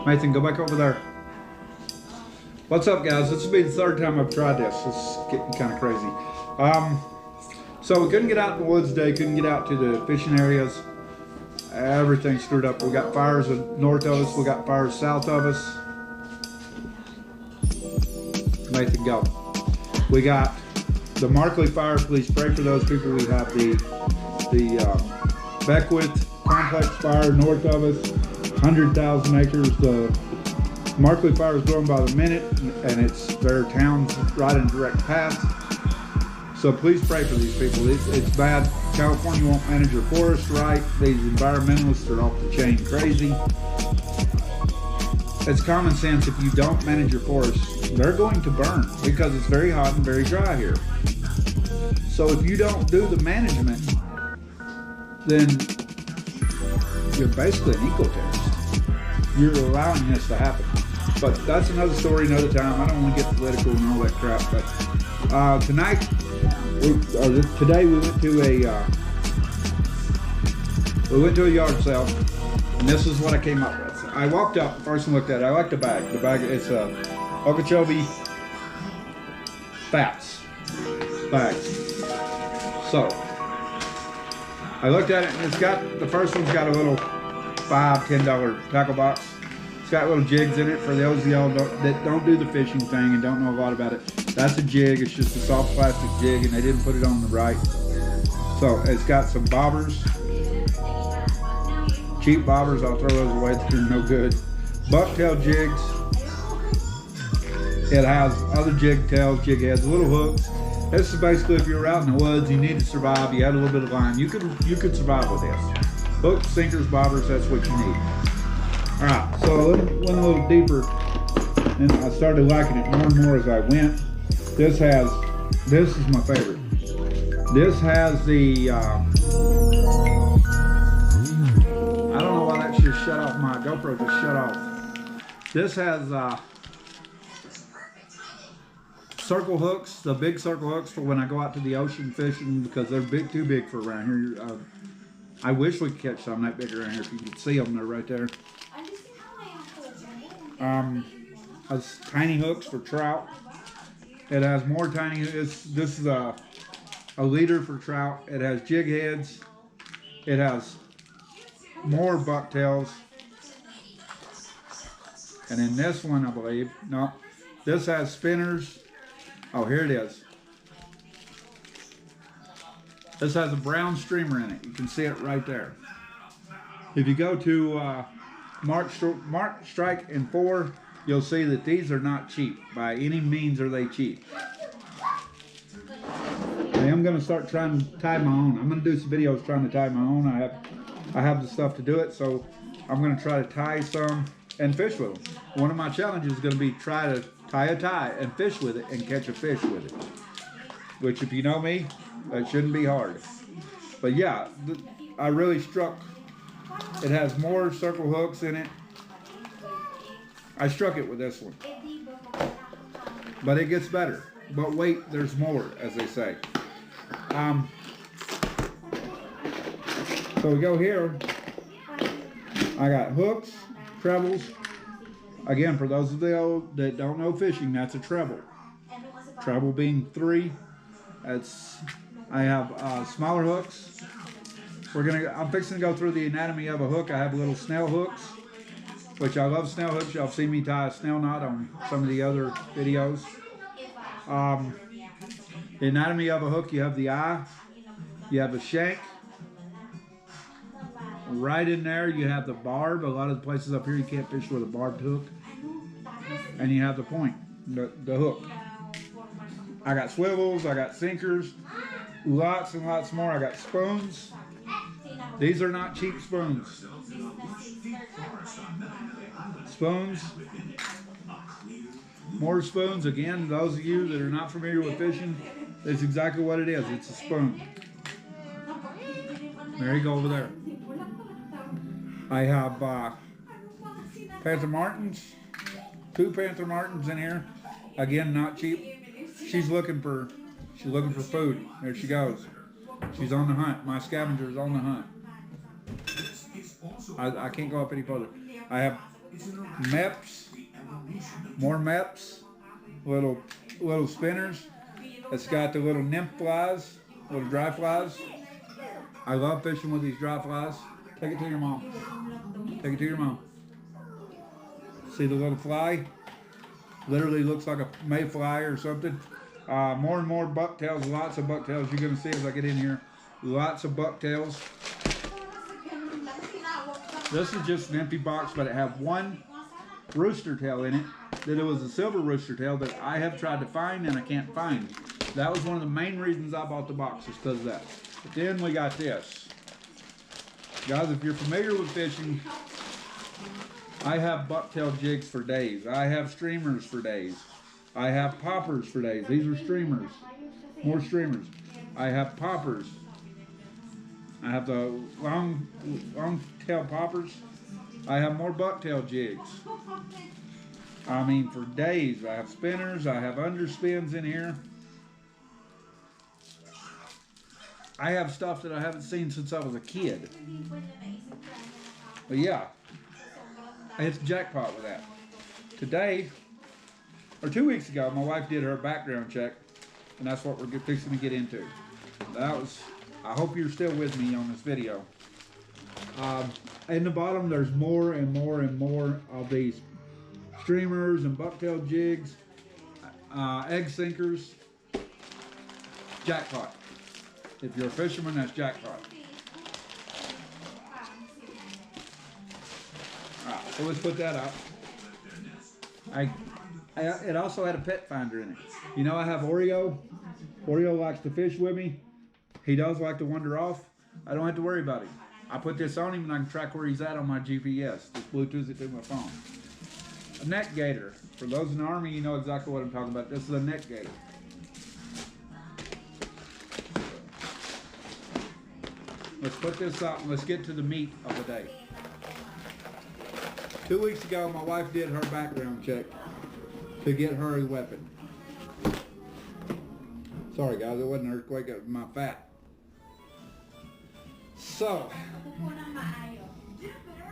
Nathan, go back over there. What's up, guys? This will be the third time I've tried this. It's getting kind of crazy. So we couldn't get out in the woods today. Couldn't get out to the fishing areas. Everything's screwed up. We got fires north of us. We got fires south of us. Nathan, go. We got the Markley fire. Please pray for those people. We have the Beckwith complex fire north of us. 100,000 acres. The Markley fire is growing by the minute, and it's their town's right in direct path. So please pray for these people. It's bad. California won't manage your forest right. These environmentalists are off the chain crazy. It's common sense. If you don't manage your forest, they're going to burn because it's very hot and very dry here. So if you don't do the management, then you're basically an eco-terrorist. You're allowing this to happen. But that's another story, another time. I don't want to get political and all that crap. But today we went to a yard sale, and this is what I came up with. I walked up first and looked at it. I like the bag. The bag, it's a Okeechobee Fats bags. So I looked at it, and the first one's got a little $5, $10 tackle box. It's got little jigs in it for those of y'all that don't do the fishing thing and don't know a lot about it. That's a jig. It's just a soft plastic jig, and they didn't put it on the right. So it's got some bobbers, cheap bobbers. I'll throw those away. They're no good. Bucktail jigs. It has other jig tails, jig heads, little hooks. This is basically if you're out in the woods, you need to survive. You add a little bit of line. You could survive with this. Hooks, sinkers, bobbers. That's what you need. All right. So I went a little deeper, and I started liking it more and more as I went. This is my favorite. This has the, I don't know why that just shut off. My GoPro just shut off. This has circle hooks, the big circle hooks for when I go out to the ocean fishing because they're too big for around here. I wish we could catch some that big around here. If you could see them, they're right there. Has tiny hooks for trout. It has more tiny. This is a leader for trout. It has jig heads. It has more bucktails. And in this one, I believe, no, this has spinners. Oh, here it is. This has a brown streamer in it. You can see it right there. If you go to Mark Strike and 4, you'll see that these are not cheap. By any means are they cheap. I am going to start trying to tie my own. I'm going to do some videos trying to tie my own. I have the stuff to do it, so I'm going to try to tie some and fish with them. One of my challenges is going to be try to tie a tie and fish with it and catch a fish with it. Which, if you know me, that shouldn't be hard. But yeah, I really struck. It has more circle hooks in it. I struck it with this one. But it gets better. But wait, there's more, as they say. So we go here. I got hooks, trebles. Again, for those of you that don't know fishing, that's a treble. Treble being 3. I have smaller hooks. I'm fixing to go through the anatomy of a hook. I have little snail hooks, which I love snail hooks. Y'all seen me tie a snail knot on some of the other videos. The anatomy of a hook, you have the eye, you have the shank. Right in there, you have the barb. A lot of the places up here, you can't fish with a barbed hook. And you have the point, the hook. I got swivels, I got sinkers, lots and lots more. I got spoons. These are not cheap spoons. Spoons. More spoons. Again, those of you that are not familiar with fishing, that's exactly what it is. It's a spoon. There you go over there. I have Panther Martins. 2 Panther Martins in here. Again, not cheap. She's looking for food. There she goes. She's on the hunt. My scavenger is on the hunt. I can't go up any further. I have MEPS, more MEPS, little spinners. It's got the little nymph flies, little dry flies. I love fishing with these dry flies. Take it to your mom. Take it to your mom. See the little fly? Literally looks like a mayfly or something. More and more bucktails, lots of bucktails. You're going to see as I get in here. Lots of bucktails. This is just an empty box, but it had one rooster tail in it. That it was a silver rooster tail that I have tried to find and I can't find. That was one of the main reasons I bought the box, is because of that. But then we got this. Guys, if you're familiar with fishing, I have bucktail jigs for days. I have streamers for days. I have poppers for days. These are streamers. More streamers. I have poppers. I have the long tail poppers. I have more bucktail jigs. I mean, for days. I have spinners. I have underspins in here. I have stuff that I haven't seen since I was a kid. But yeah, I hit the jackpot with that. Today, or 2 weeks ago, my wife did her background check, and that's what we're fixing to get into. That was, I hope you're still with me on this video. In the bottom, there's more and more and more of these streamers and bucktail jigs, egg sinkers. Jackpot. If you're a fisherman, that's jackpot. Alright, so let's put that up. It also had a pet finder in it. You know, I have Oreo. Oreo likes to fish with me. He does like to wander off. I don't have to worry about him. I put this on him and I can track where he's at on my GPS. Just Bluetooth it to my phone. A net gator. For those in the Army, you know exactly what I'm talking about. This is a net gator. Let's put this up and let's get to the meat of the day. 2 weeks ago, my wife did her background check to get her a weapon. Sorry guys, it wasn't an earthquake, it was my fat. So,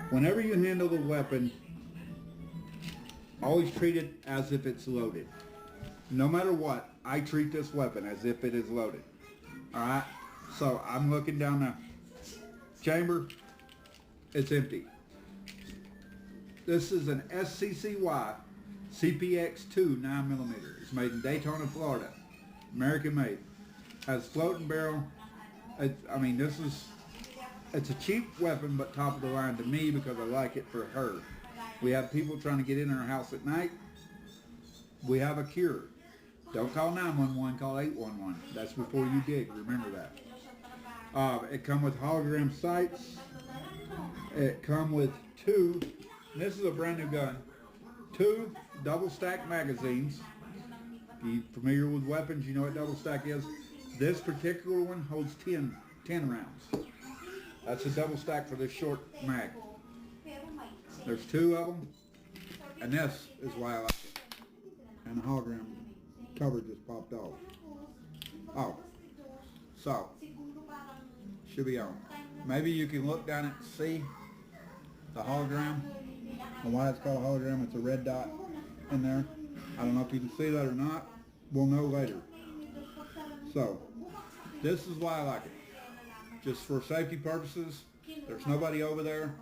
whenever you handle the weapon, always treat it as if it's loaded. No matter what, I treat this weapon as if it is loaded. Alright? So, I'm looking down the chamber, it's empty. This is an SCCY CPX2 9mm. It's made in Daytona, Florida. American made. Has floating barrel. I mean, it's a cheap weapon, but top of the line to me because I like it for her. We have people trying to get in our house at night. We have a cure. Don't call 911, call 811. That's before you dig, remember that. It come with hologram sights. It come with two, and this is a brand new gun, 2 double stack magazines. If you're familiar with weapons, you know what double stack is. This particular one holds 10 rounds. That's a double stack for this short mag. There's 2 of them, and this is why I like it. And the hologram cover just popped off. Oh, so should be on. Maybe you can look down and see the hologram and why it's called a hologram. It's a red dot in there. I don't know if you can see that or not. We'll know later. So this is why I like it. Just for safety purposes. There's nobody over there.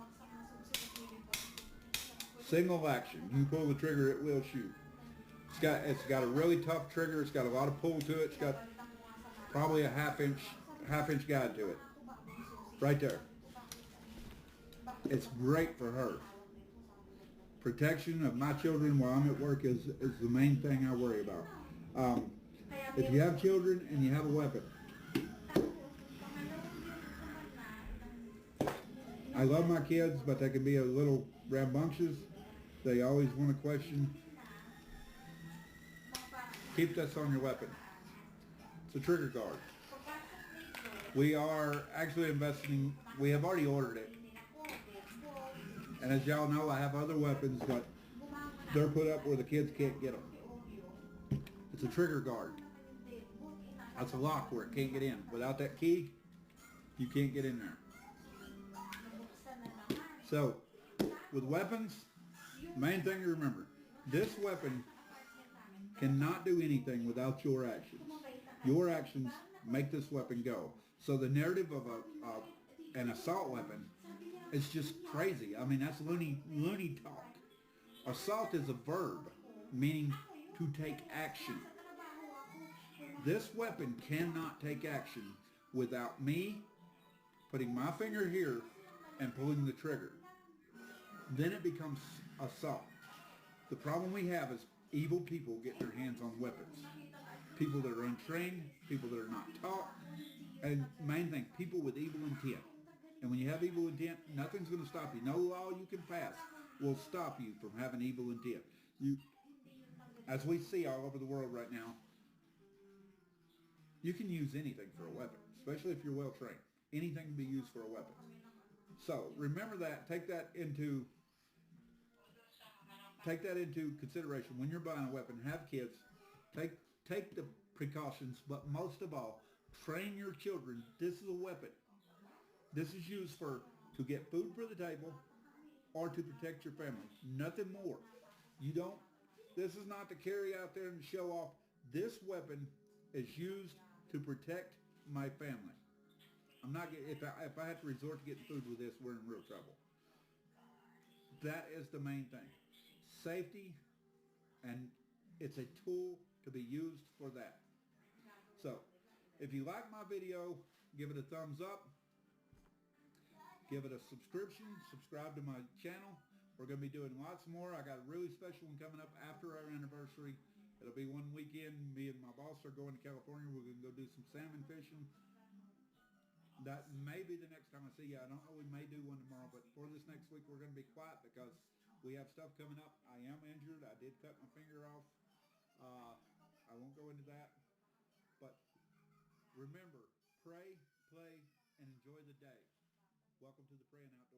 Single action. You can pull the trigger, it will shoot. It's got a really tough trigger. It's got a lot of pull to it. It's got probably a half inch guide to it. Right there. It's great for her. Protection of my children while I'm at work is the main thing I worry about. If you have children and you have a weapon, I love my kids, but they can be a little rambunctious. They always want to question. Keep this on your weapon. It's a trigger guard. We are actually investing, we have already ordered it. And as y'all know, I have other weapons, but they're put up where the kids can't get them. It's a trigger guard. That's a lock where it can't get in. Without that key, you can't get in there. So, with weapons, main thing to remember, this weapon cannot do anything without your actions. Your actions make this weapon go. So the narrative of an assault weapon is just crazy. I mean, that's loony talk. Assault is a verb, meaning to take action. This weapon cannot take action without me putting my finger here and pulling the trigger. Then it becomes assault. The problem we have is evil people get their hands on weapons. People that are untrained, people that are not taught, and main thing, people with evil intent. And when you have evil intent, nothing's going to stop you. No law you can pass will stop you from having evil intent. As we see all over the world right now, you can use anything for a weapon, especially if you're well trained. Anything can be used for a weapon. So remember that. Take that into consideration when you're buying a weapon. Have kids. Take the precautions, but most of all, train your children. This is a weapon. This is used to get food for the table or to protect your family. Nothing more. This is not to carry out there and show off. This weapon is used to protect my family. If I have to resort to getting food with this, we're in real trouble. That is the main thing. Safety, and it's a tool to be used for that. So, if you like my video, give it a thumbs up. Give it a subscription. Subscribe to my channel. We're going to be doing lots more. I got a really special one coming up after our anniversary. It'll be one weekend. Me and my boss are going to California. We're going to go do some salmon fishing. That may be the next time I see you. I don't know. We may do one tomorrow, but for this next week, we're going to be quiet because we have stuff coming up. I am injured. I did cut my finger off. I won't go into that. But remember, pray, play, and enjoy the day. Welcome to the Praying Outdoors.